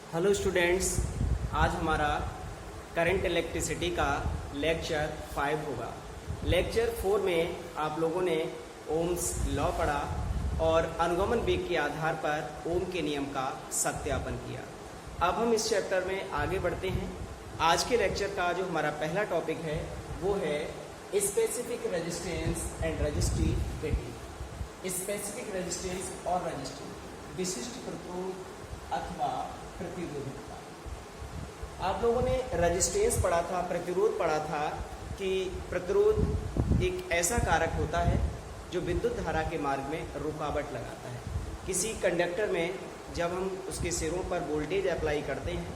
Hello students, आज हमारा current electricity का लेक्चर 5 होगा। लेक्चर 4 में आप लोगों ने ओम्स लॉ पढ़ा और अनुगमन वेग के आधार पर ओम के नियम का सत्यापन किया। अब हम इस चैप्टर में आगे बढ़ते हैं। आज के लेक्चर का जो हमारा पहला टॉपिक है वो है specific resistance and resistivity. Specific resistance और रेजिस्टिविटी, विशिष्ट प्रतिरोध अथवा प्रतिरोधकता। आप लोगों ने रेजिस्टेंस पढ़ा था, प्रतिरोध पढ़ा था कि प्रतिरोध एक ऐसा कारक होता है जो विद्युत धारा के मार्ग में रुकावट लगाता है। किसी कंडक्टर में जब हम उसके सिरों पर वोल्टेज अप्लाई करते हैं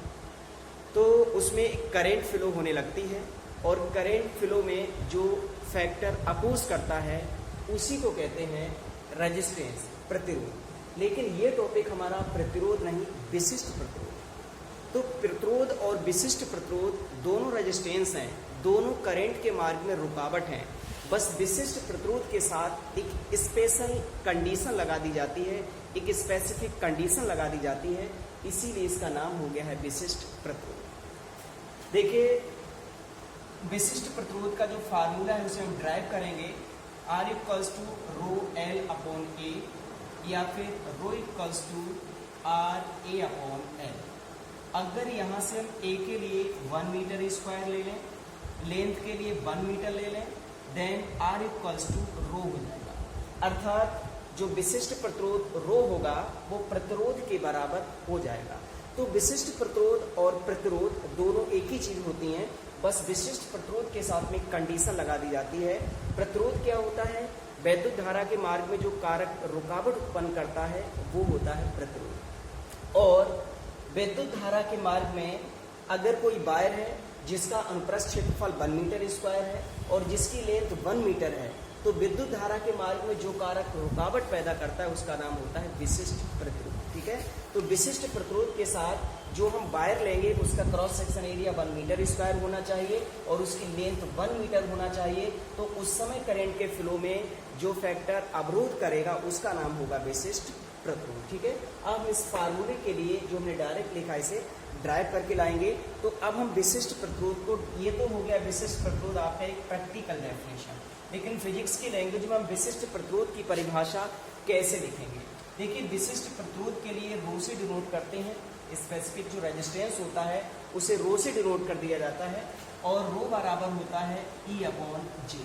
तो उसमें एक करंट फ्लो होने लगती है और करंट फ्लो में जो फैक्टर अपोज करता है उसी को कहते हैं रेजिस्टेंस, प्रतिरोध। लेकिन ये टॉपिक हमारा प्रतिरोध नहीं, विशिष्ट प्रतिरोध। तो प्रतिरोध और विशिष्ट प्रतिरोध दोनों रेजिस्टेंस हैं, दोनों करंट के मार्ग में रुकावट हैं। बस विशिष्ट प्रतिरोध के साथ एक स्पेशल कंडीशन लगा दी जाती है, एक स्पेसिफिक कंडीशन लगा दी जाती है, इसीलिए इसका नाम हो गया है विशिष्ट प्रतिरोध। देखिए, विशिष्ट प्रतिरोध का जो फार्मूला है उसे हम ड्राइव करेंगे, R = ρL/A या फिर ρ = RA/L। अगर यहाँ से हम A के लिए 1 मीटर स्क्वायर ले लें, लेंथ के लिए 1 मीटर ले लें, देन R = ρ हो जाएगा। अर्थात जो विशिष्ट प्रतिरोध ρ होगा वो प्रतिरोध के बराबर हो जाएगा। तो विशिष्ट प्रतिरोध और प्रतिरोध दोनों एक ही चीज होती हैं, बस विशिष्ट प्रतिरोध के साथ में कंडीशन लगा दी जाती है। प्रतिरोध क्या होता है? वैद्युत धारा के मार्ग में जो कारक रुकावट उत्पन्न करता है वो होता है प्रतिरोध। और वैद्युत धारा के मार्ग में अगर कोई वायर है जिसका अनुप्रस्थ क्षेत्रफल 1 मीटर स्क्वायर है और जिसकी लेंथ 1 मीटर है, तो विद्युत धारा के मार्ग में जो कारक रुकावट पैदा करता है उसका नाम होता है विशिष्ट प्रतिरोध। ठीक है, तो विशिष्ट प्रतिरोध के साथ जो हम वायर लेंगे उसका cross section area 1 metre square होना चाहिए और उसकी लेंथ 1 मीटर होना चाहिए। तो उस समय करंट के फ्लो में जो फैक्टर अवरोध करेगा उसका नाम होगा विशिष्ट प्रतिरोध। ठीक है, अब इस फार्मूले के लिए जो हमने डायरेक्ट लिखा इसे ड्राइव करके लाएंगे। तो अब हम विशिष्ट प्रतिरोध को, ये तो हो गया विशिष्ट प्रतिरोध आपका एक प्रैक्टिकल डेफिनेशन, लेकिन फिजिक्स की लैंग्वेज में हम विशिष्ट प्रतिरोध की परिभाषा कैसे लिखेंगे? देखिए, विशिष्ट प्रतिरोध के लिए रो से डिनोट करते हैं। स्पेसिफिक जो रेजिस्टेंस होता है उसे रो से डिनोट कर दिया जाता है और रो बराबर होता है E/J।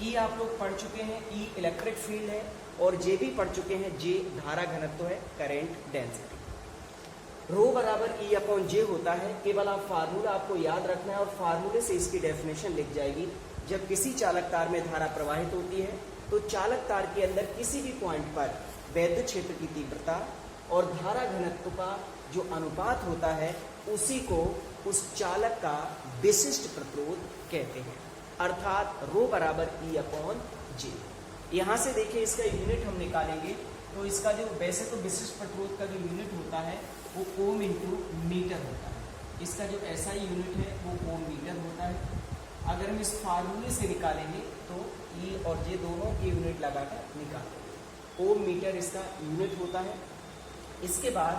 E आप लोग पढ़ चुके हैं, E इलेक्ट्रिक फील्ड है और J भी पढ़ चुके हैं, J धारा घनत्व है, करंट डेंसिटी। रो बराबर E/J होता है। केवल आप फार्मूला आपको याद रखना है और फार्मूले से इसकी डेफिनेशन लिख जाएगी। जब किसी चालक तार में धारा प्रवाहित होती है तो चालक तार के अंदर किसी भी पॉइंट पर वैद्युत क्षेत्र की तीव्रता और धारा घनत्व का जो अनुपात होता है उसी को उस चालक का विशिष्ट प्रतिरोध कहते हैं। अर्थात रो बराबर E/J। यहाँ से देखिए इसका यूनिट हम निकालेंगे तो इसका जो वैसे तो विशिष्ट प्रतिरोध का जो यूनिट होता है वो ओम इंटू मीटर होता है। इसका जो SI यूनिट है वो ओम मीटर होता है। अगर हम इस फार्मूले से निकालेंगे तो E और J दोनों के यूनिट लगाकर निकालेंगे। ओम मीटर इसका यूनिट होता है। इसके बाद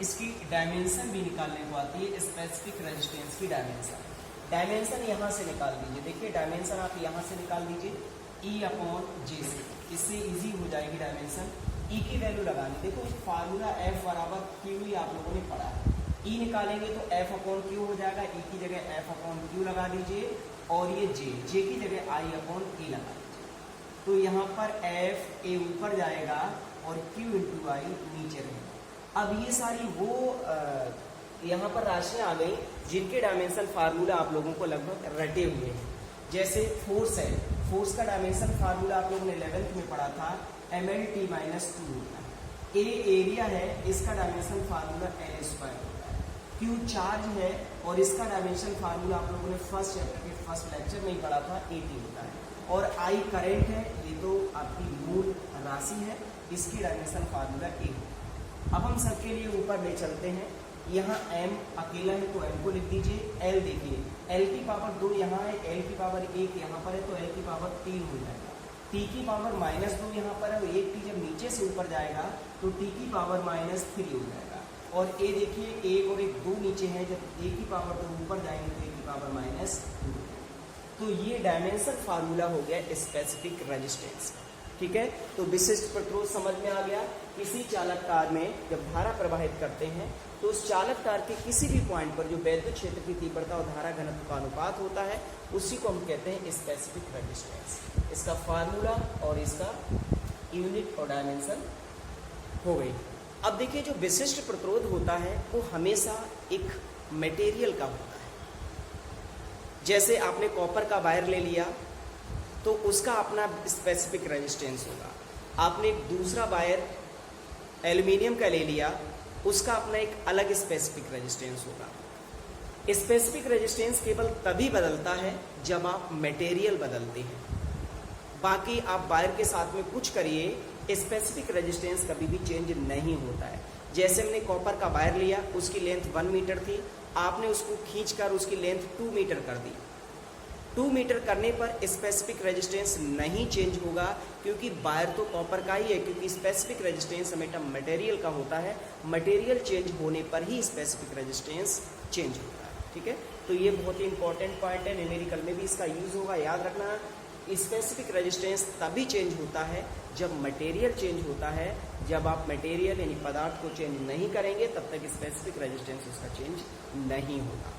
इसकी डायमेंशन भी निकालने को आती है, स्पेसिफिक रेजिस्टेंस की डायमेंशन। डायमेंशन यहाँ से निकाल दीजिए। देखिए, डायमेंशन आप यहाँ से निकाल दीजिए E/J से, इससे इजी हो जाएगी डायमेंशन। E की वैल्यू लगानी, देखो फार्मूला F बराबर Q आप लोगों ने पढ़ा है। E निकालेंगे तो F/Q हो जाएगा, E की जगह F/Q लगा दीजिए और ये J की जगह I/A लगा दीजिए। तो यहाँ पर F A ऊपर जाएगा और Q × I नीचे रहेगा। अब ये सारी वो यहाँ पर राशियाँ आ गई जिनके डायमेंशन फार्मूला आप लोगों को लगभग रटे हुए हैं। जैसे फोर्स है, फोर्स का डायमेंशन फार्मूला आप लोगों ने 11th में पढ़ा था, mL/T - 2 होता है। A एरिया है, इसका डायमेंशन फार्मूला L² होता है। Q चार्ज है और इसका डायमेंशन फार्मूला आप लोगों ने फर्स्ट चैप्टर के फर्स्ट लेक्चर में ही पढ़ा था, AT होता है। और I करंट है, ये तो आपकी मूल राशि है, इसकी डायमेंशन फार्मूला A होता है। अब हम सबके लिए ऊपर ले चलते हैं। यहाँ M अकेला है तो M को लिख दीजिए। L देखिए, L की पावर 2 यहाँ है, L की पावर 1 यहाँ पर है तो L की पावर 3 हो जाएगा। T की पावर -2 यहाँ पर है, 1 T जब नीचे से ऊपर जाएगा तो T की पावर -3 हो जाएगा। और ए देखिए, एक और एक 2 नीचे है, जब ए की पावर 2 ऊपर जाएंगे तो ए की पावर -2। तो ये डायमेंशन फार्मूला हो गया स्पेसिफिक रेजिस्टेंस। ठीक है, तो विशिष्ट प्रतिरोध समझ में आ गया। किसी चालक तार में जब धारा प्रवाहित करते हैं तो उस चालक तार के किसी भी पॉइंट पर जो वैद्युत क्षेत्र की तीव्रता और धारा घनत्व का अनुपात होता है उसी को हम कहते हैं स्पेसिफिक रेजिस्टेंस। इसका फार्मूला और इसका यूनिट और डायमेंशन हो गई। अब देखिए, जो विशिष्ट प्रतिरोध होता है वो हमेशा एक मटेरियल का होता है। जैसे आपने कॉपर का वायर ले लिया तो उसका अपना स्पेसिफिक रेजिस्टेंस होगा। आपने एक दूसरा वायर एल्युमिनियम का ले लिया, उसका अपना एक अलग स्पेसिफिक रेजिस्टेंस होगा। स्पेसिफिक रेजिस्टेंस केवल तभी बदलता है जब आप मटेरियल बदलते हैं। बाकी आप वायर के साथ में कुछ करिए, स्पेसिफिक रेजिस्टेंस कभी भी चेंज नहीं होता है। जैसे हमने कॉपर का वायर लिया, उसकी लेंथ 1 मीटर थी, आपने उसको खींचकर उसकी लेंथ 2 मीटर कर दी। 2 मीटर करने पर स्पेसिफिक रेजिस्टेंस नहीं चेंज होगा, क्योंकि वायर तो कॉपर का ही है, क्योंकि स्पेसिफिक रेजिस्टेंस हमेशा मटेरियल का होता है। मटेरियल चेंज होने पर ही स्पेसिफिक रेजिस्टेंस चेंज होता है। ठीक है, तो ये बहुत ही इंपॉर्टेंट पॉइंट है, न्यूमेरिकल में भी इसका यूज होगा, याद रखना। स्पेसिफिक रेजिस्टेंस तभी चेंज होता है जब मटेरियल चेंज होता है। जब आप मटेरियल यानी पदार्थ को चेंज नहीं करेंगे तब तक स्पेसिफिक रेजिस्टेंस उसका चेंज नहीं होगा।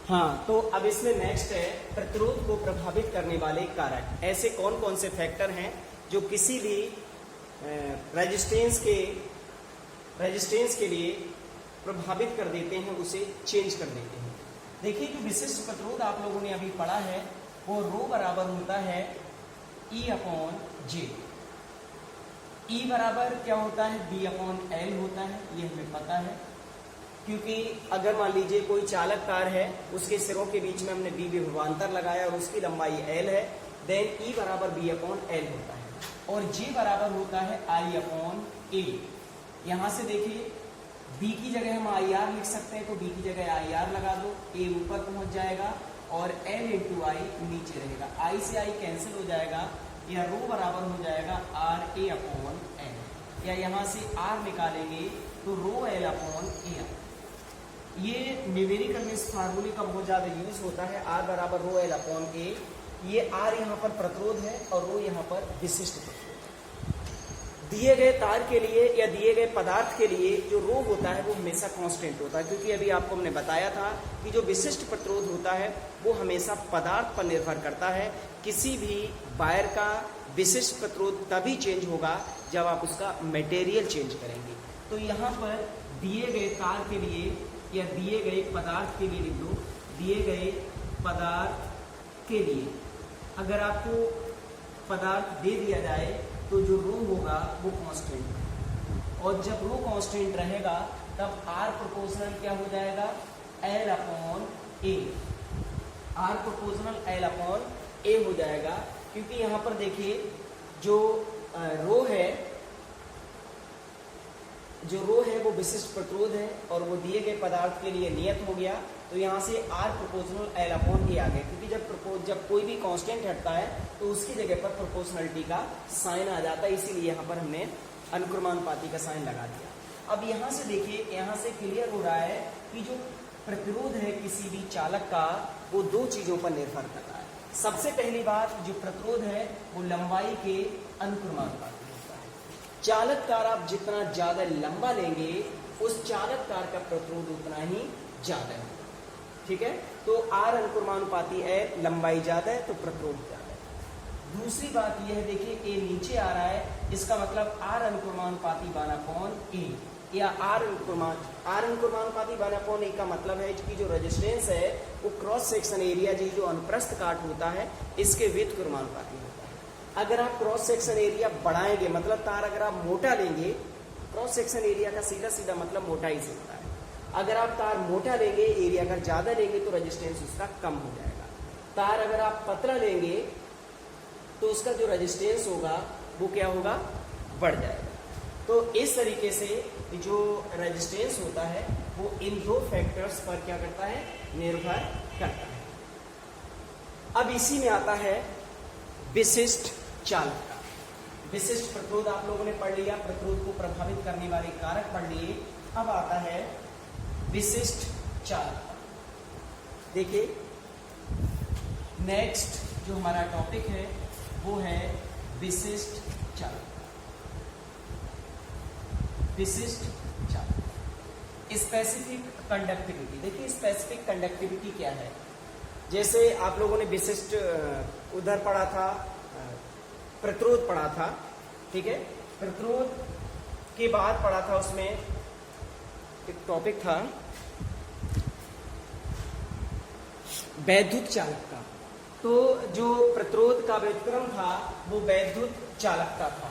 हाँ, तो अब इसमें नेक्स्ट है प्रतिरोध को प्रभावित करने वाले कारक। ऐसे कौन कौन से फैक्टर हैं जो किसी भी रेजिस्टेंस के लिए प्रभावित कर देते हैं, उसे चेंज कर देते हैं। देखिए, जो विशिष्ट प्रतिरोध आप लोगों ने अभी पढ़ा है वो रो बराबर होता है E/J। E बराबर क्या होता है, B/L होता है, ये हमें पता है। क्योंकि अगर मान लीजिए कोई चालक तार है, उसके सिरों के बीच में हमने B विभवांतर लगाया और उसकी लंबाई L है, देन E बराबर B/L होता है। और J बराबर होता है I/A। यहाँ से देखिए, B की जगह हम IR लिख सकते हैं, तो B की जगह IR लगा दो, A ऊपर पहुंच जाएगा और L × I नीचे रहेगा। I से I कैंसिल हो जाएगा, या रो बराबर हो जाएगा RA/L, या यहाँ से R निकालेंगे तो ρL/A। ये न्यूमेरिकल में इस फार्मूले का बहुत ज्यादा यूज होता है, R बराबर ρL/A। ये R यहाँ पर प्रतिरोध है और रो यहाँ पर विशिष्ट प्रतिरोध है। दिए गए तार के लिए या दिए गए पदार्थ के लिए जो रो होता है वो हमेशा कांस्टेंट होता है, क्योंकि अभी आपको हमने बताया था कि जो विशिष्ट प्रतिरोध होता है वो हमेशा पदार्थ पर निर्भर करता है। किसी भी वायर का विशिष्ट प्रतिरोध तभी चेंज होगा जब आप उसका मटेरियल चेंज करेंगे। तो यहाँ पर दिए गए तार के लिए या दिए गए पदार्थ के लिए लिख दो, दिए गए पदार्थ के लिए अगर आपको पदार्थ दे दिया जाए तो जो रो होगा वो कांस्टेंट है, और जब रो कांस्टेंट रहेगा तब R प्रोपोर्शनल क्या हो जाएगा, L/A। R प्रोपोर्शनल L/A हो जाएगा, क्योंकि यहाँ पर देखिए जो रो है वो विशिष्ट प्रतिरोध है और वो दिए गए पदार्थ के लिए नियत हो गया। तो यहाँ से R प्रोपोर्शनल L/A आ गया, क्योंकि जब कोई भी कांस्टेंट हटता है तो उसकी जगह पर प्रोपोर्शनलिटी का साइन आ जाता है, इसीलिए यहाँ पर हमने अनुक्रमानुपाती का साइन लगा दिया। अब यहाँ से देखिए, यहाँ से क्लियर हो रहा है कि जो प्रतिरोध है किसी भी चालक का वो 2 चीजों पर निर्भर करता है। सबसे पहली बात, जो प्रतिरोध है वो लंबाई के अनुक्रमानुपाती होता है। चालक तार आप जितना ज्यादा लंबा लेंगे उस चालक तार का प्रतिरोध उतना ही ज्यादा है। ठीक है, तो R अनुक्रमानुपाती है, लंबाई ज्यादा है तो प्रतिरोध ज्यादा है। दूसरी बात यह है, देखिए A नीचे आ रहा है, इसका मतलब R अनुक्रमानुपाती 1/A, या R अनुक्रमानुपाती 1/A का मतलब है कि जो रेजिस्टेंस है वो क्रॉस सेक्शन एरिया जो अनुप्रस्थ काट होता है इसके व्युत्क्रमानुपाती होता है। अगर आप क्रॉस सेक्शन एरिया बढ़ाएंगे, मतलब तार अगर आप मोटा लेंगे, क्रॉस सेक्शन एरिया का सीधा सीधा मतलब मोटाई से होता है। अगर आप तार मोटा लेंगे, एरिया अगर ज्यादा लेंगे तो रेजिस्टेंस उसका कम हो जाएगा। तार अगर आप पतला लेंगे तो उसका जो रेजिस्टेंस होगा वो क्या होगा, बढ़ जाएगा। तो इस तरीके से जो रेजिस्टेंस होता है वो इन 2 फैक्टर्स पर क्या करता है, निर्भर करता है। अब इसी में आता है विशिष्ट चालक का। विशिष्ट प्रतिरोध आप लोगों ने पढ़ लिया, प्रतिरोध को प्रभावित करने वाले कारक पढ़ लिए। अब आता है विशिष्ट चालकता। देखिए नेक्स्ट जो हमारा टॉपिक है वो है विशिष्ट चालकता। विशिष्ट चालकता, स्पेसिफिक कंडक्टिविटी। देखिए स्पेसिफिक कंडक्टिविटी क्या है, जैसे आप लोगों ने विशिष्ट उधर पढ़ा था, प्रतिरोध पढ़ा था, ठीक है। प्रतिरोध के बाद पढ़ा था, उसमें एक टॉपिक था वैद्युत चालकता। तो जो प्रतिरोध का व्युत्क्रम था वो वैद्युत चालकता था,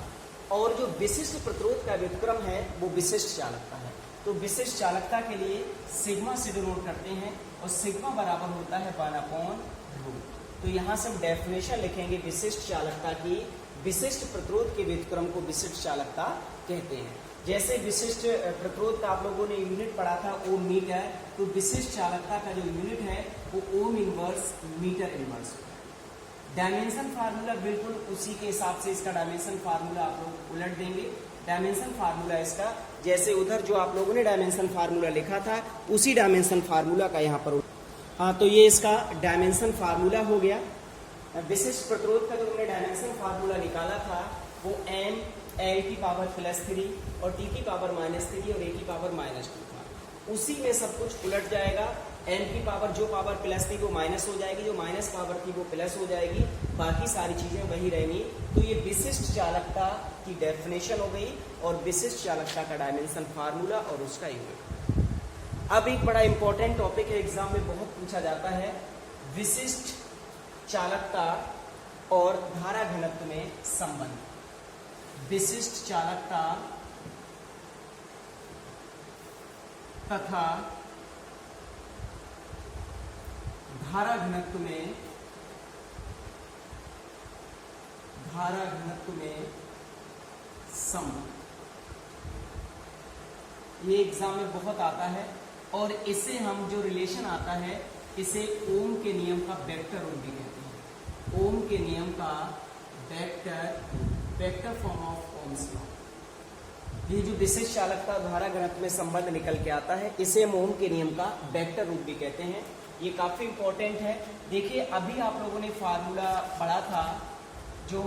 और जो विशिष्ट प्रतिरोध का व्युत्क्रम है वो विशिष्ट चालकता है। तो विशिष्ट चालकता के लिए सिग्मा से डिनोट करते हैं, और सिग्मा बराबर होता है 1/ρ। तो यहाँ से हम डेफिनेशन लिखेंगे विशिष्ट चालकता की। विशिष्ट प्रतिरोध के व्युत्क्रम को विशिष्ट चालकता कहते हैं। जैसे विशिष्ट प्रतिरोध का आप लोगों ने यूनिट पढ़ा था ओम मीटर, तो विशिष्ट चालकता का जो यूनिट है वो ohm inverse metre inverse. Dimension formula बिल्कुल उसी के हिसाब से इसका डायमेंशन फार्मूला आप लोग उलट देंगे। डायमेंशन फार्मूला इसका, जैसे उधर जो आप लोगों ने डायमेंशन फार्मूला लिखा था उसी डायमेंशन फार्मूला का यहाँ पर, हाँ, तो ये इसका डायमेंशन फार्मूला हो गया। विशिष्ट प्रतिरोध का जो हमने डायमेंशन फार्मूला निकाला था वो n l की पावर +3 और t की पावर -3 और a की पावर -2 था। उसी में सब कुछ उलट जाएगा। n की पावर, जो पावर प्लस थी वो माइनस हो जाएगी, जो माइनस पावर थी वो प्लस हो जाएगी, बाकी सारी चीजें वही रहेंगी। तो ये विशिष्ट चालकता की डेफिनेशन हो गई, और विशिष्ट चालकता का डायमेंशन फार्मूला और उसका यूनिट। अब एक बड़ा इंपॉर्टेंट टॉपिक है, एग्जाम में बहुत पूछा जाता है, विशिष्ट चालकता और धारा घनत्व में संबंध। विशिष्ट चालकता तथा धारा घनत्व में संबंध, ये एग्जाम में बहुत आता है, और इससे हम जो रिलेशन आता है इसे ओम के नियम का वेक्टर रूप भी कहते हैं। ओम के नियम का vector form of Ohm's law. ये जो विशिष्ट चालकता धारा घनत्व में संबंध निकल के आता है इसे हम ओम के नियम का वेक्टर रूप भी कहते हैं। ये काफी इंपॉर्टेंट है। देखिए अभी आप लोगों ने फार्मूला पढ़ा था, जो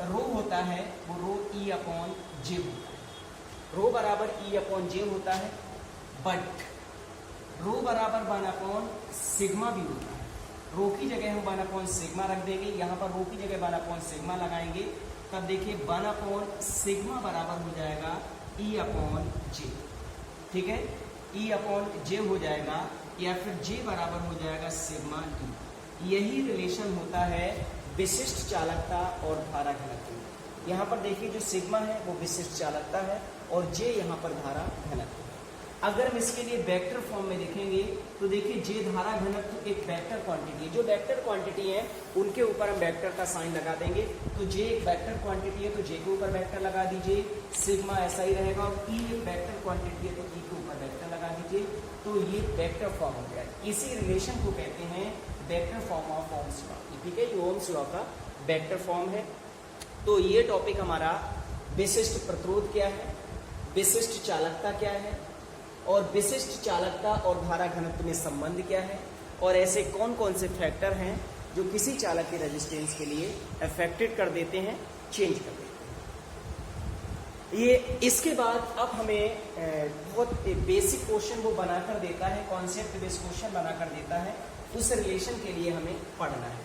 रो होता है वो रो E/J होता है। रो बराबर E/J होता है, बट रो बराबर 1/σ भी होता है। रो की जगह हम 1/σ रख देंगे, यहाँ पर रो की जगह 1/σ लगाएंगे, तब देखिए 1/σ बराबर हो जाएगा E/J। ठीक है, E/J हो जाएगा, या फिर J बराबर हो जाएगा σ। यही रिलेशन होता है विशिष्ट चालकता और धारा घनत्व। यहाँ पर देखिए जो सिग्मा है वो विशिष्ट चालकता है, और J यहाँ पर धारा घनत्व है। अगर हम इसके लिए वेक्टर फॉर्म में देखेंगे तो देखिए J धारा घनत्व एक वेक्टर क्वांटिटी है। जो वेक्टर क्वांटिटी है उनके ऊपर हम वेक्टर का साइन लगा देंगे। तो J एक वेक्टर क्वांटिटी है तो J के ऊपर वेक्टर लगा दीजिए, सिग्मा ऐसा ही रहेगा, और E एक वेक्टर क्वांटिटी है तो E के ऊपर वेक्टर लगा दीजिए। तो ये वेक्टर फॉर्म हो गया। इसी रिलेशन को कहते हैं vector form of Ohm's law. ठीक है, ये ओम्स लॉ का वेक्टर फॉर्म है। तो ये टॉपिक हमारा विशिष्ट प्रतिरोध क्या है, विशिष्ट चालकता क्या है, और विशिष्ट चालकता और धारा घनत्व में संबंध क्या है, और ऐसे कौन कौन से फैक्टर हैं जो किसी चालक के रेजिस्टेंस के लिए अफेक्टेड कर देते हैं, चेंज कर देते हैं। ये इसके बाद अब हमें बहुत बेसिक क्वेश्चन वो बनाकर देता है, कॉन्सेप्ट बेस्ड क्वेश्चन बनाकर देता है। उस रिलेशन के लिए हमें पढ़ना है।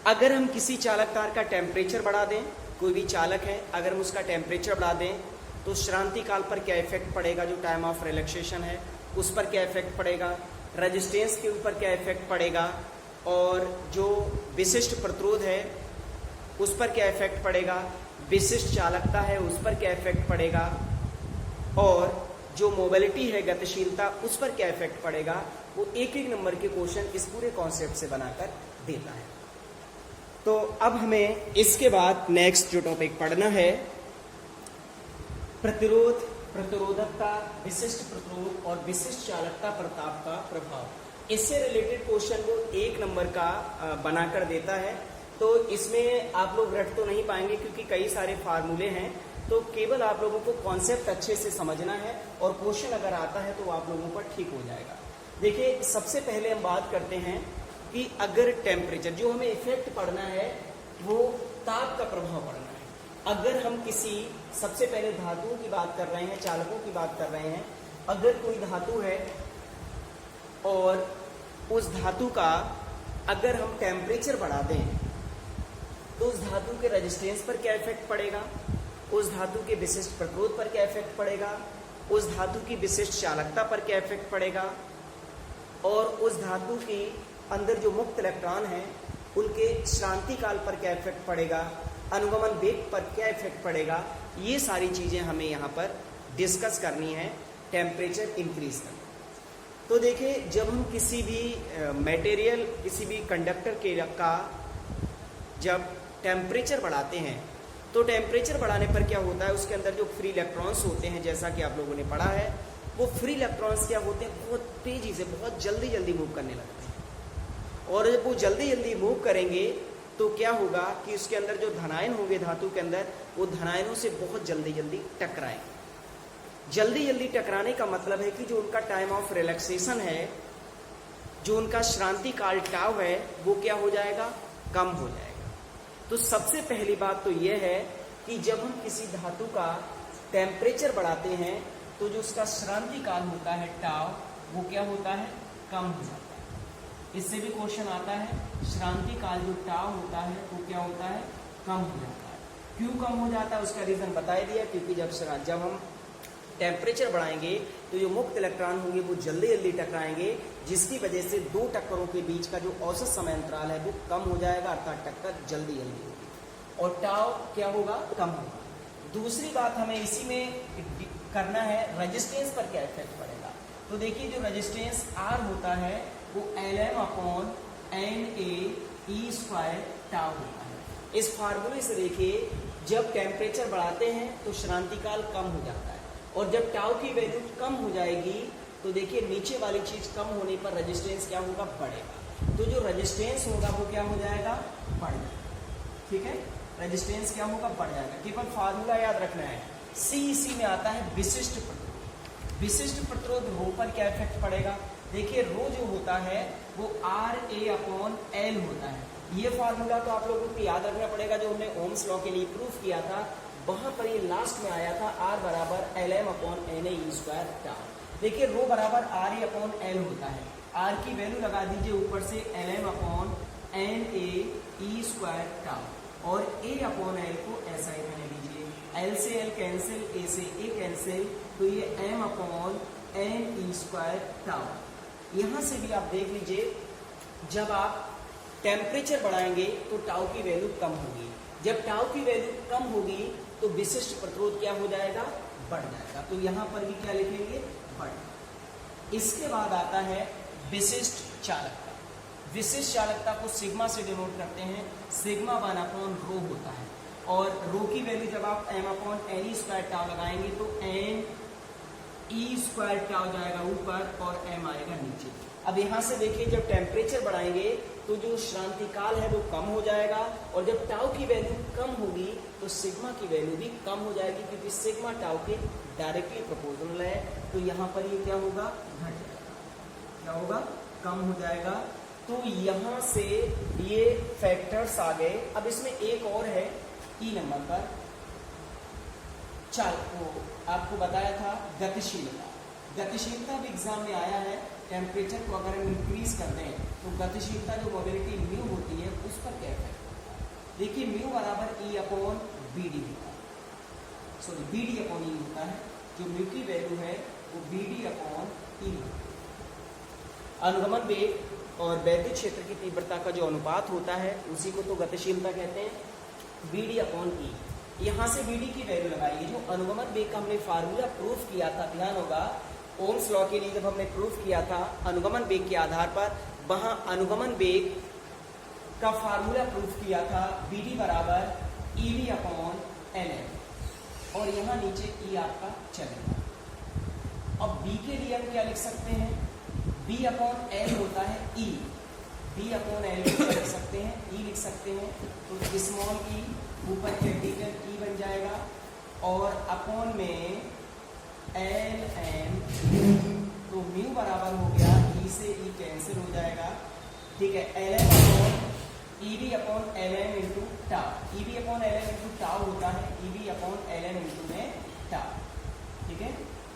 अगर हम किसी चालक तार का टेम्परेचर बढ़ा दें, कोई भी चालक है अगर हम उसका टेम्परेचर बढ़ा दें तो श्रांति काल पर क्या इफेक्ट पड़ेगा, जो टाइम ऑफ रिलैक्सेशन है उस पर क्या इफेक्ट पड़ेगा, रेजिस्टेंस के ऊपर क्या इफेक्ट पड़ेगा, और जो विशिष्ट प्रतिरोध है उस पर क्या इफेक्ट पड़ेगा, विशिष्ट चालकता है उस पर क्या इफेक्ट पड़ेगा, और जो मोबिलिटी है गतिशीलता उस पर क्या इफेक्ट पड़ेगा, वो एक एक नंबर के क्वेश्चन इस पूरे कॉन्सेप्ट से बनाकर देता है। तो अब हमें इसके बाद नेक्स्ट जो टॉपिक पढ़ना है, प्रतिरोध, प्रतिरोधकता, विशिष्ट प्रतिरोध और विशिष्ट चालकता प्रताप का प्रभाव। इससे रिलेटेड क्वेश्चन वो एक नंबर का बनाकर देता है। तो इसमें आप लोग रट तो नहीं पाएंगे क्योंकि कई सारे फार्मूले हैं, तो केवल आप लोगों को कॉन्सेप्ट अच्छे से समझना है और क्वेश्चन अगर आता है तो आप लोगों पर ठीक हो जाएगा। देखिए, सबसे पहले हम बात करते हैं कि अगर टेम्परेचर, जो हमें इफेक्ट पड़ना है वो ताप का प्रभाव पड़ना है। अगर हम किसी, सबसे पहले धातुओं की बात कर रहे हैं, चालकों की बात कर रहे हैं, अगर कोई धातु है और उस धातु का अगर हम टेम्परेचर बढ़ा दें तो उस धातु के रेजिस्टेंस पर क्या इफेक्ट पड़ेगा, उस धातु के विशिष्ट प्रतिरोध पर क्या इफेक्ट पड़ेगा, उस धातु की विशिष्ट चालकता पर क्या इफेक्ट पड़ेगा, और उस धातु के अंदर जो मुक्त इलेक्ट्रॉन हैं उनके श्रांति काल पर क्या इफेक्ट पड़ेगा, अनुगमन वेग पर क्या इफेक्ट पड़ेगा। ये सारी चीजें हमें यहाँ पर डिस्कस करनी है टेम्परेचर इंक्रीज करना। तो देखिए, जब हम किसी भी मटेरियल, किसी भी कंडक्टर के का जब टेम्परेचर बढ़ाते हैं तो टेम्परेचर बढ़ाने पर क्या होता है, उसके अंदर जो फ्री इलेक्ट्रॉन्स होते हैं, जैसा कि आप लोगों ने पढ़ा है, वो फ्री इलेक्ट्रॉन्स क्या होते हैं, बहुत तेजी से, बहुत जल्दी जल्दी मूव करने लगते हैं। और जब वो जल्दी जल्दी मूव करेंगे तो क्या होगा कि उसके अंदर जो धनायन होंगे धातु के अंदर, वो धनायनों से बहुत जल्दी जल्दी टकराएंगे। जल्दी जल्दी टकराने का मतलब है कि जो उनका टाइम ऑफ रिलैक्सेशन है, जो उनका श्रांति काल टाव है, वो क्या हो जाएगा, कम हो जाएगा। तो सबसे पहली बात तो यह है कि जब हम किसी धातु का टेम्परेचर बढ़ाते हैं तो जो उसका श्रांति काल होता है टाव, वो क्या होता है, कम हो जाता है। इससे भी क्वेश्चन आता है, श्रांति काल जो टाव होता है वो क्या होता है, कम हो जाता है। क्यों कम हो जाता है, उसका रीजन बता दिया, क्योंकि जब हम टेम्परेचर बढ़ाएंगे तो जो मुक्त इलेक्ट्रॉन होंगे वो जल्दी जल्दी टकराएंगे, जिसकी वजह से दो टक्करों के बीच का जो औसत समय अंतराल है वो कम हो जाएगा, अर्थात टक्कर जल्दी जल्दी होगी और टाव क्या होगा, कम होगा। दूसरी बात हमें इसी में करना है, रेजिस्टेंस पर क्या इफेक्ट पड़ेगा। तो देखिए, जो रेजिस्टेंस R होता है वो Lm/Na/E² टाव होता है। इस फार्मूले से देखिए, जब टेम्परेचर बढ़ाते हैं तो श्रांति काल कम हो जाता है, और जब टाउ की वैल्यू कम हो जाएगी तो देखिए नीचे वाली चीज कम होने पर रेजिस्टेंस क्या होगा, बढ़ेगा। तो जो रेजिस्टेंस होगा वो क्या हो जाएगा, बढ़ जाएगा। ठीक है, रेजिस्टेंस क्या होगा, बढ़ जाएगा। केवल फार्मूला याद रखना है। इसी में आता है विशिष्ट प्रतिरोध। विशिष्ट प्रतिरोध रो पर क्या इफेक्ट पड़ेगा। देखिए, रो जो होता है वो RA/L होता है। ये फार्मूला तो आप लोगों को याद रखना पड़ेगा, जो हमने ओम्स लॉ के लिए प्रूफ किया था, वहां पर ये लास्ट में आया था R = Lm/Na/E²। देखिए, रो बराबर RA/L होता है। R की वैल्यू लगा दीजिए ऊपर से Lm/Na/E² और A/L को ऐसा ही रहने दीजिए। L से L कैंसिल, A से A कैंसिल, तो ये M/Ne²। यहां से भी आप देख लीजिए, जब आप टेम्परेचर बढ़ाएंगे तो टाउ की वैल्यू कम होगी। जब टाउ की वैल्यू कम होगी तो विशिष्ट प्रतिरोध क्या हो जाएगा, बढ़ जाएगा। तो यहां पर भी क्या लिखेंगे, बढ़। इसके बाद आता है विशिष्ट चालकता। विशिष्ट चालकता को सिग्मा से डिनोट करते हैं। सिग्मा 1/ρ होता है, और रो की वैल्यू जब आप M/Ne² टाउ लगाएंगे तो Ne² टाउ जाएगा ऊपर और M आएगा नीचे। अब यहां से देखिए, जब टेम्परेचर बढ़ाएंगे तो जो श्रांति काल है वो कम हो जाएगा, और जब टाउ की वैल्यू कम होगी तो सिग्मा की वैल्यू भी कम हो जाएगी, क्योंकि सिग्मा टाउ के डायरेक्टली प्रोपोर्शनल है। तो यहाँ पर ये क्या होगा, घट जाएगा। क्या होगा, कम हो जाएगा। तो यहाँ से ये फैक्टर्स आ गए। अब इसमें एक और है E नंबर पर, आपको बताया था गतिशीलता। गतिशीलता भी एग्जाम में आया है। टेम्परेचर को अगर हम इंक्रीज कर दें तो गतिशीलता जो मोबिलिटी म्यू होती है उस पर क्या इफेक्ट होता है। देखिए, म्यू बराबर E/BD होता है, सॉरी BD/E होता है। जो म्यू की वैल्यू है वो BD/E। अनुगमन वेग और वैद्युत क्षेत्र की तीव्रता का जो अनुपात होता है उसी को तो गतिशीलता कहते हैं, BD/E। यहाँ से BD की वैल्यू लगाइए। जो अनुगमन वेग का हमने फार्मूला प्रूफ किया था, ध्यान होगा, ओम्स लॉ के लिए जब हमने प्रूफ किया था अनुगमन वेग के आधार पर, वहां अनुगमन वेग का फार्मूला प्रूफ किया था BD = EV/LM, और यहाँ नीचे E आपका चलेगा। अब B के लिए हम क्या लिख सकते हैं, B/L होता है E। B/L लिख सकते हैं, E लिख सकते हैं। तो स्मॉल e ऊपर कैपिटल E बन जाएगा, और अपॉन में एल एम, तो म्यू बराबर हो गया ई से ई कैंसिल हो जाएगा, ठीक है। L M upon E B upon L M into tau, E B upon L M into tau होता है E B upon L M into में टाउ, ठीक है।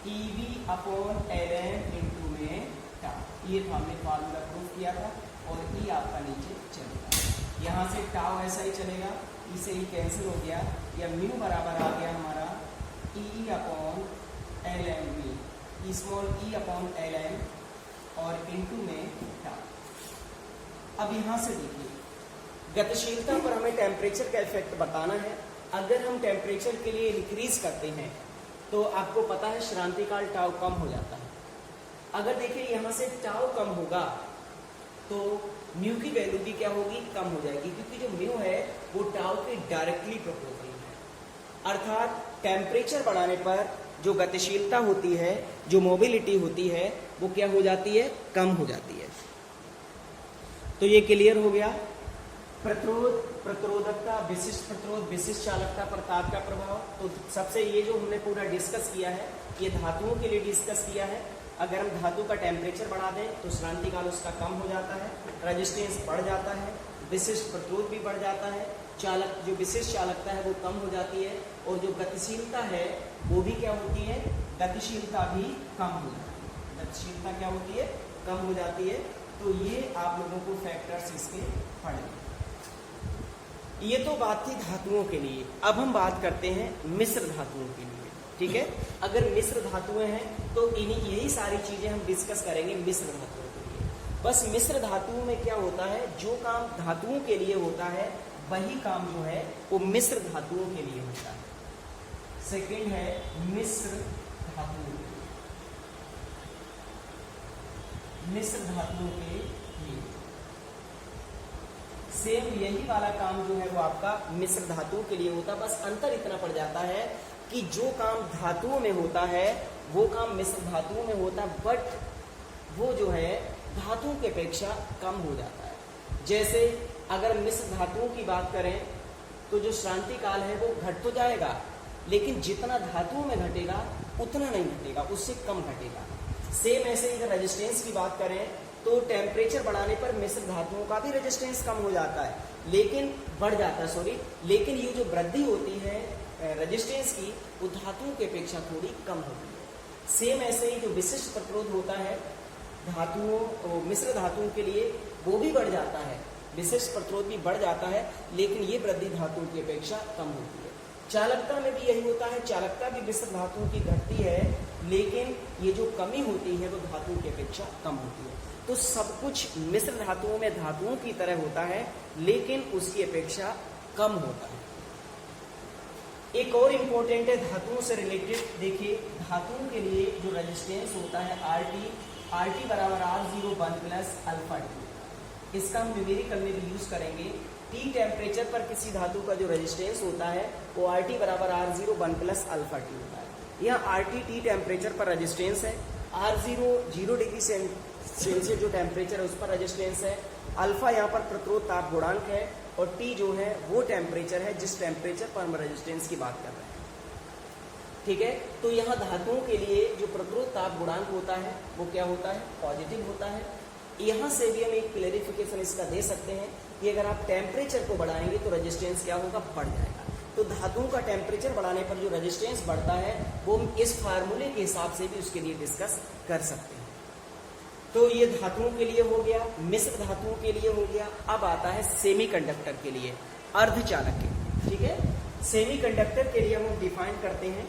E B upon L M into में टाउ, ये तो हमने formula proof किया था, और ई आपका नीचे चलेगा, यहाँ से टाउ ऐसा ही चलेगा, ई से ई कैंसिल हो गया, या म्यू बराबर आ गया हमारा E upon L M B, small E upon L M और इंटू में टाउ। अब यहाँ से देखिए गतिशीलता पर हमें टेम्परेचर का इफेक्ट बताना है। अगर हम टेम्परेचर के लिए इंक्रीज करते हैं तो आपको पता है श्रांतिकाल टाउ कम हो जाता है। अगर देखिए यहाँ से टाउ कम होगा तो म्यू की वैल्यू भी क्या होगी, कम हो जाएगी, क्योंकि जो म्यू है वो टाउ के डायरेक्टली प्रोपोर्शनल है। अर्थात टेम्परेचर बढ़ाने पर जो गतिशीलता होती है, जो मोबिलिटी होती है, वो क्या हो जाती है, कम हो जाती है। तो ये क्लियर हो गया। प्रतिरोध, प्रतिरोधकता, विशिष्ट प्रतिरोध, विशिष्ट चालकता पर ताप का प्रभाव। तो सबसे ये जो हमने पूरा डिस्कस किया है, ये धातुओं के लिए डिस्कस किया है। अगर हम धातु का टेम्परेचर बढ़ा दें तो श्रांतिकाल उसका कम हो जाता है, रेजिस्टेंस बढ़ जाता है, विशिष्ट प्रतिरोध भी बढ़ जाता है, चालक जो विशिष्ट चालकता है वो कम हो जाती है, और जो गतिशीलता है वो भी क्या होती है, गतिशीलता भी कम हो जाती है। गतिशीलता क्या होती है, कम हो जाती है। तो ये आप लोगों को फैक्टर्स इसके पढ़े। ये तो बात थी धातुओं के लिए। अब हम बात करते हैं मिश्र धातुओं के लिए, ठीक है। अगर मिश्र धातुएं हैं तो इन्हीं यही सारी चीजें हम डिस्कस करेंगे मिश्र धातुओं के लिए। बस मिश्र धातुओं में क्या होता है, जो काम धातुओं के लिए होता है वही काम जो है वो मिश्र धातुओं के लिए होता है। सेकंड है मिश्र धातुओं, मिश्र धातुओं के लिए सेम यही वाला काम जो है वो आपका मिश्र धातुओं के लिए होता है। बस अंतर इतना पड़ जाता है कि जो काम धातुओं में होता है वो काम मिश्र धातुओं में होता है, बट वो जो है धातुओं की अपेक्षा कम हो जाता है। जैसे अगर मिश्र धातुओं की बात करें तो जो श्रांति काल है वो घट तो जाएगा, लेकिन जितना धातुओं में घटेगा उतना नहीं घटेगा, उससे कम घटेगा। सेम ऐसे ही अगर रेजिस्टेंस की बात करें तो टेम्परेचर बढ़ाने पर मिश्र धातुओं का भी रेजिस्टेंस कम हो जाता है, लेकिन बढ़ जाता है लेकिन ये जो वृद्धि होती है रेजिस्टेंस की वो धातुओं की अपेक्षा थोड़ी कम होती है। सेम ऐसे ही जो विशिष्ट प्रतिरोध होता है धातुओं, मिश्र धातुओं के लिए वो भी बढ़ जाता है, विशिष्ट प्रतिरोध भी बढ़ जाता है, लेकिन ये वृद्धि धातुओं की अपेक्षा कम होती है। चालकता में भी यही होता है, चालकता भी मिश्र धातुओं की घटती है, लेकिन ये जो कमी होती है वो धातुओं की अपेक्षा कम होती है। तो सब कुछ मिश्र धातुओं में धातुओं की तरह होता है, लेकिन उसकी अपेक्षा कम होता है। एक और इम्पोर्टेंट है धातुओं से रिलेटेड, देखिए धातुओं के लिए जो रेजिस्टेंस होता है RT बराबर R01 प्लस अल्फा टी। इसका हम न्यूमेरिकल में भी यूज करेंगे। T टेम्परेचर पर किसी धातु का जो रेजिस्टेंस होता है वो RT बराबर R01 प्लस अल्फा टी होता है। यहाँ RT T टेम्परेचर पर रेजिस्टेंस है, R0 0 डिग्री सेल्सियस जो टेम्परेचर है उस पर रेजिस्टेंस है, अल्फा यहाँ पर प्रतिरोध ताप गुणांक है, और T जो है वो टेम्परेचर है जिस टेम्परेचर पर हम रेजिस्टेंस की बात कर रहे हैं, ठीक है। तो यहाँ धातुओं के लिए जो प्रतिरोध ताप गुणांक होता है वो क्या होता है, पॉजिटिव होता है। यहाँ से भी हम एक क्लेरिफिकेशन इसका दे सकते हैं कि अगर आप टेम्परेचर को बढ़ाएंगे तो रेजिस्टेंस क्या होगा, बढ़ जाएगा। तो धातुओं का टेम्परेचर बढ़ाने पर जो रेजिस्टेंस बढ़ता है वो हम इस फार्मूले के हिसाब से भी उसके लिए डिस्कस कर सकते हैं। तो ये धातुओं के लिए हो गया, मिश्र धातुओं के लिए हो गया। अब आता है सेमीकंडक्टर के लिए, अर्धचालक के लिए, ठीक है। सेमीकंडक्टर के लिए हम डिफाइन करते हैं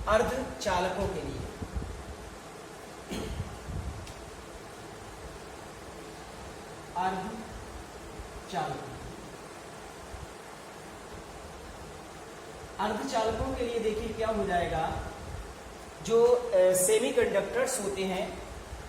अर्धचालकों के लिए। अर्धचालकों के लिए देखिए क्या हो जाएगा, जो सेमीकंडक्टर्स होते हैं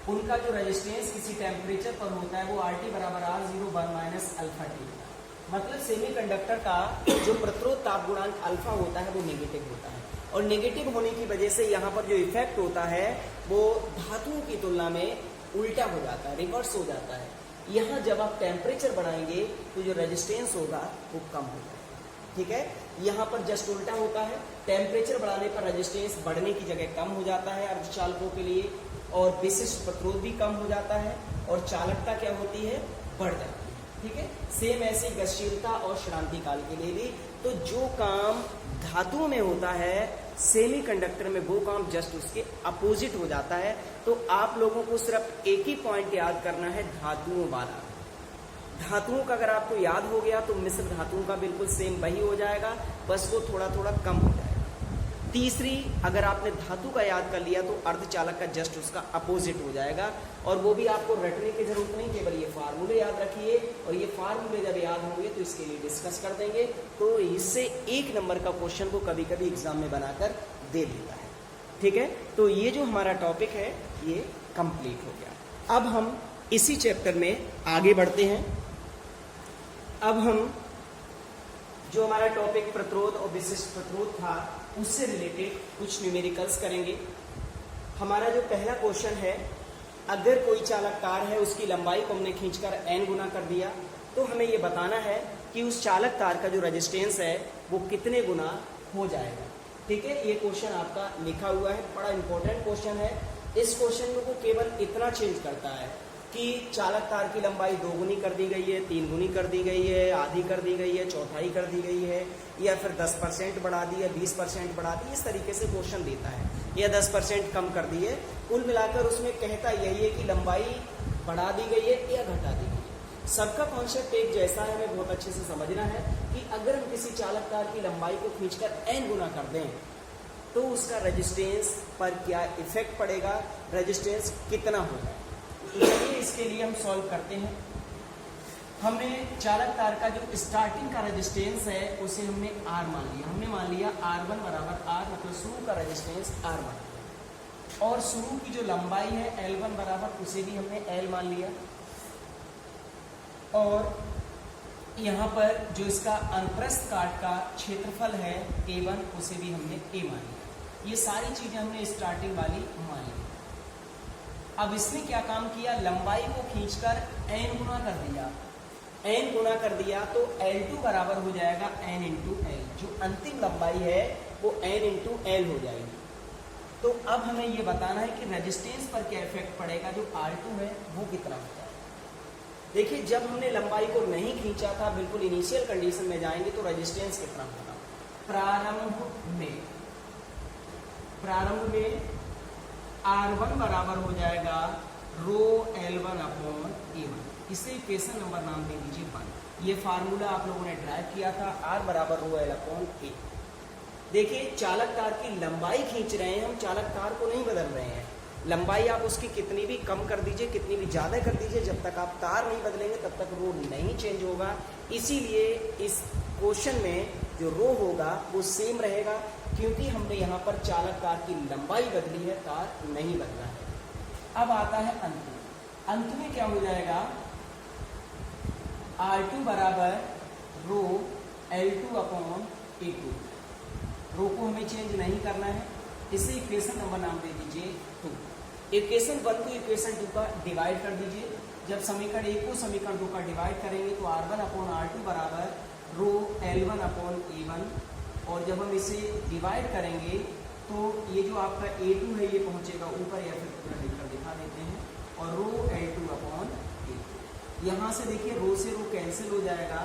उनका जो रेजिस्टेंस किसी टेम्परेचर पर होता है वो RT बराबर R01 माइनस अल्फा टी होता है। मतलब सेमीकंडक्टर का जो प्रतिरोध ताप गुणांक अल्फा होता है वो नेगेटिव होता है, और नेगेटिव होने की वजह से यहाँ पर जो इफेक्ट होता है वो धातुओं की तुलना में उल्टा हो जाता है, रिवर्स हो जाता है। यहाँ जब आप टेम्परेचर बढ़ाएंगे तो जो रेजिस्टेंस होगा वो कम हो जाएगा। ठीक है, यहाँ पर जस्ट उल्टा होता है, टेम्परेचर बढ़ाने पर रेजिस्टेंस बढ़ने की जगह कम हो जाता है अर्धचालकों के लिए, और विशिष्ट प्रतिरोध भी कम हो जाता है, और चालकता क्या होती है, बढ़ जाती है। ठीक है, सेम ऐसी गतिशीलता और श्रांति काल के लिए भी। तो जो काम धातुओं में होता है सेमीकंडक्टर में, वो काम जस्ट उसके अपोजिट हो जाता है। तो आप लोगों को सिर्फ एक ही पॉइंट याद करना है, धातुओं वाला। धातुओं का अगर आपको याद हो गया तो मिश्र धातुओं का बिल्कुल सेम वही हो जाएगा, बस वो थोड़ा थोड़ा कम हो जाएगा। तीसरी, अगर आपने धातु का याद कर लिया तो अर्धचालक का जस्ट उसका अपोजिट हो जाएगा, और वो भी आपको रटने की जरूरत नहीं, केवल ये फार्मूले याद रखिए, और ये फार्मूले जब याद होंगे तो इसके लिए डिस्कस कर देंगे। तो इससे 1 नंबर का क्वेश्चन को कभी कभी एग्जाम में बनाकर दे देता है। ठीक है, तो ये जो हमारा टॉपिक है ये कंप्लीट हो गया। अब हम इसी चैप्टर में आगे बढ़ते हैं। अब हम जो हमारा टॉपिक प्रतिरोध और विशिष्ट प्रतिरोध था उससे रिलेटेड कुछ न्यूमेरिकल्स करेंगे। हमारा जो पहला क्वेश्चन है, अगर कोई चालक तार है, उसकी लंबाई को हमने खींचकर n गुना कर दिया, तो हमें ये बताना है कि उस चालक तार का जो रेजिस्टेंस है वो कितने गुना हो जाएगा। ठीक है, ये क्वेश्चन आपका लिखा हुआ है, बड़ा इंपॉर्टेंट क्वेश्चन है। इस क्वेश्चन को केवल इतना चेंज करता है कि चालक तार की लंबाई 2 गुनी कर दी गई है, 3 गुनी कर दी गई है, आधी कर दी गई है, चौथाई कर दी गई है, या फिर 10% बढ़ा दी है, 20% बढ़ा दी, इस तरीके से क्वेश्चन देता है, या 10% कम कर दी है। कुल मिलाकर उसमें कहता यही है कि लंबाई बढ़ा दी गई है या घटा दी गई है। सबका कॉन्सेप्ट एक जैसा है, हमें बहुत अच्छे से समझना है कि अगर हम किसी चालक तार की लंबाई को खींचकर n गुना कर दें तो उसका रेजिस्टेंस पर क्या इफेक्ट पड़ेगा, रेजिस्टेंस कितना होगा। तो चलिए इसके लिए हम सॉल्व करते हैं। हमने चालक तार का जो स्टार्टिंग का रेजिस्टेंस है उसे हमने R मान लिया। हमने मान लिया R1 बराबर R, मतलब शुरू का रेजिस्टेंस R1, और शुरू की जो लंबाई है L1 बराबर, उसे भी हमने L मान लिया, और यहाँ पर जो इसका अनुप्रस्थ काट का क्षेत्रफल है A1, उसे भी हमने A मान लिया। ये सारी चीजें हमने स्टार्टिंग वाली मान ली। अब इसने क्या काम किया, लंबाई को खींचकर n गुना कर दिया। n गुना कर दिया तो L2 बराबर हो जाएगा n इंटू L, जो अंतिम लंबाई है वो n इंटू L हो जाएगी। तो अब हमें ये बताना है कि रेजिस्टेंस पर क्या इफेक्ट पड़ेगा, जो R2 है वो कितना होता है। देखिए, जब हमने लंबाई को नहीं खींचा था, बिल्कुल इनिशियल कंडीशन में जाएंगे तो रेजिस्टेंस कितना होगा। प्रारंभ में R1 बराबर हो जाएगा रो L1 अपॉन A1, इसे इक्वेशन नंबर नाम दे दीजिए 1। ये फार्मूला आप लोगों ने ड्राइव किया था, R बराबर रो L अपॉन A। देखिए, चालक तार की लंबाई खींच रहे हैं हम, चालक तार को नहीं बदल रहे हैं। लंबाई आप उसकी कितनी भी कम कर दीजिए, कितनी भी ज़्यादा कर दीजिए, जब तक आप तार नहीं बदलेंगे तब तक रो नहीं चेंज होगा। इसीलिए इस क्वेश्चन में जो रो होगा वो सेम रहेगा, क्योंकि हमने यहाँ पर चालक तार की लंबाई बदली है, तार नहीं बदला है। अब आता है अंत में। अंत में क्या हो जाएगा, R2 बराबर रो L2 अपॉन A2। रो को हमें चेंज नहीं करना है, इसे इक्वेशन नंबर नाम दे दीजिए 2। इक्वेशन 1 को इक्वेशन 2 का डिवाइड कर दीजिए। जब समीकरण 1 को समीकरण 2 का डिवाइड करेंगे तो R1 अपॉन R2 बराबर रो L1 अपॉन A1, और जब हम इसे डिवाइड करेंगे तो ये जो आपका A2 है ये पहुंचेगा ऊपर, या फिर पूरा लिखकर दिखा देते हैं, और रो L2 अपॉन A2। यहाँ से देखिए रो से रो कैंसिल हो जाएगा,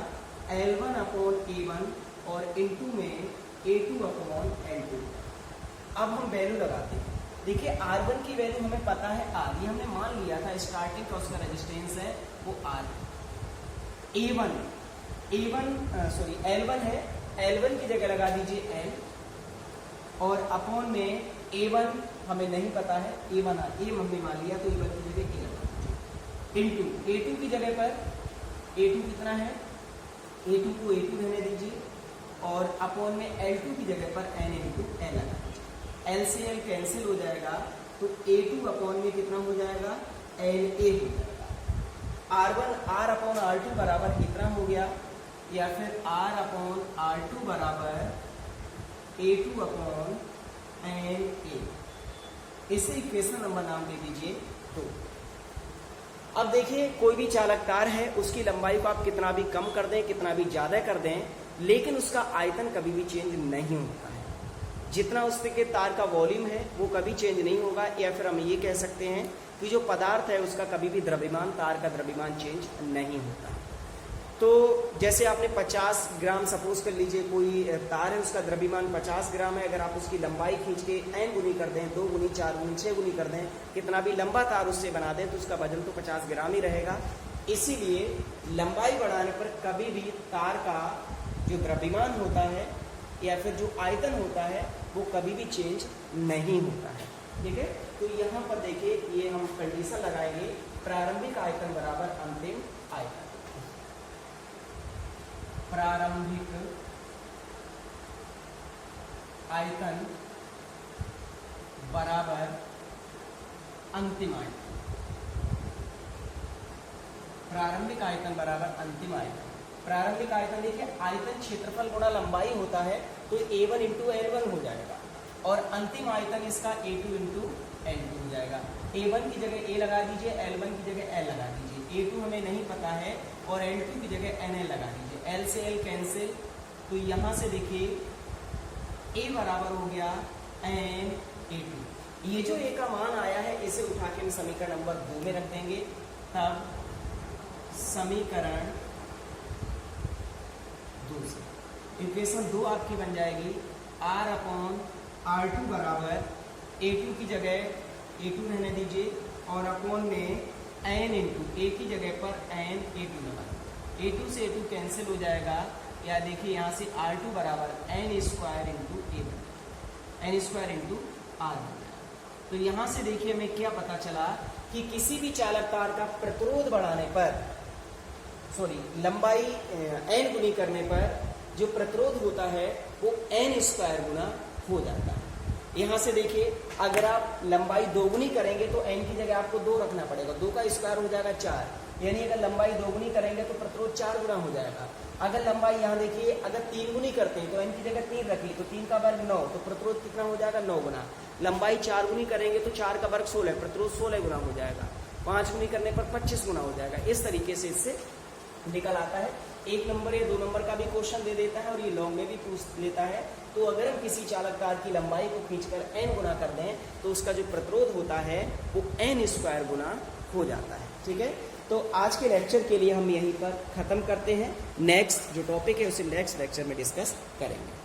L1 अपॉन A1 और इनटू में A2 अपॉन L2। अब हम वैल्यू लगाते हैं। देखिए, R1 की वैल्यू हमें पता है R, ये हमने मान लिया था, स्टार्टिंग का उसका रेजिस्टेंस है वो R। L1 है, L1 की जगह लगा दीजिए L, और अपॉन में A1 हमें नहीं पता है, A हमने मान लिया तो A1 की जगह A लगा दीजिए, इंटू A2 की जगह पर A2 कितना है, A2 को A2 रहने दीजिए, और अपॉन में L2 की जगह पर N इंटू L लगा दीजिए। L से L कैंसिल हो जाएगा तो A2 अपॉन में कितना हो जाएगा, LA हो जाएगा। R अपॉन R2 बराबर कितना हो गया, या फिर R अपॉन R2 बराबर A2 अपॉन NA। इसे इक्वेशन नंबर नाम दे दीजिए 2। अब देखिए, कोई भी चालक तार है, उसकी लंबाई को आप कितना भी कम कर दें, कितना भी ज़्यादा कर दें, लेकिन उसका आयतन कभी भी चेंज नहीं होता है। जितना उसके तार का वॉल्यूम है वो कभी चेंज नहीं होगा, या फिर हम ये कह सकते हैं कि जो पदार्थ है उसका कभी भी द्रव्यमान, तार का द्रव्यमान चेंज नहीं होता। तो जैसे आपने 50 ग्राम सपोज कर लीजिए कोई तार है, उसका द्रव्यमान 50 ग्राम है, अगर आप उसकी लंबाई खींच के n गुनी कर दें, 2 गुनी 4 गुनी 6 गुनी कर दें, कितना भी लंबा तार उससे बना दें तो उसका वजन तो 50 ग्राम ही रहेगा। इसीलिए लंबाई बढ़ाने पर कभी भी तार का जो द्रव्यमान होता है या फिर जो आयतन होता है वो कभी भी चेंज नहीं होता है। ठीक है, तो यहाँ पर देखिए ये हम कंडीशन लगाएंगे, प्रारंभिक आयतन बराबर अंतिम आयतन। प्रारंभिक आयतन बराबर अंतिम आयतन। प्रारंभिक आयतन बराबर अंतिम आयतन। प्रारंभिक आयतन देखिए आयतन क्षेत्रफल गुणा लंबाई होता है तो A1 इंटू L1 हो जाएगा, और अंतिम आयतन इसका A2 इंटू L2 हो जाएगा। A1 की जगह A लगा दीजिए, L1 की जगह L लगा दीजिए, A2 हमें नहीं पता है, और L2 की जगह NL लगा दीजिए, L से L कैंसिल, तो यहाँ से देखिए A बराबर हो गया NA2। ये जो A का मान आया है इसे उठा के हम समीकरण नंबर 2 में रख देंगे, तब समीकरण इक्वेशन 2 आपकी बन जाएगी R/R2 बराबर A2 की जगह A2 रहने दीजिए, और अपॉन में n इंटू A की जगह पर n A2 लगा, A2 से A2 कैंसिल हो जाएगा, या देखिए यहाँ से R2 बराबर n square into A, n square into R। तो यहाँ से देखिए हमें क्या पता चला कि किसी भी चालक तार का प्रतिरोध बढ़ाने पर, लंबाई n गुनी करने पर जो प्रतिरोध होता है वो n स्क्वायर गुना हो जाता है। यहाँ से देखिए अगर आप लंबाई 2 गुनी करेंगे तो n की जगह आपको 2 रखना पड़ेगा, 2 का स्क्वायर हो जाएगा 4, यानी अगर लंबाई 2 गुनी करेंगे तो प्रतिरोध 4 गुना हो जाएगा। अगर लंबाई यहाँ देखिए अगर 3 गुनी करते हैं तो n की जगह 3 रख ली, तो 3 का वर्ग 9, तो प्रतिरोध कितना हो जाएगा 9 गुना। लंबाई 4 गुनी करेंगे तो 4 का वर्ग 16, प्रतिरोध 16 गुना हो जाएगा। 5 गुनी करने पर 25 गुना हो जाएगा। इस तरीके से इससे निकल आता है। 1 नंबर या 2 नंबर का भी क्वेश्चन दे देता है और ये लॉन्ग में भी पूछ लेता है। तो अगर हम किसी चालक तार की लंबाई को खींचकर n गुना कर दें तो उसका जो प्रतिरोध होता है वो n स्क्वायर गुना हो जाता है। ठीक है, तो आज के लेक्चर के लिए हम यहीं पर ख़त्म करते हैं। नेक्स्ट जो टॉपिक है उसे नेक्स्ट लेक्चर में डिस्कस करेंगे।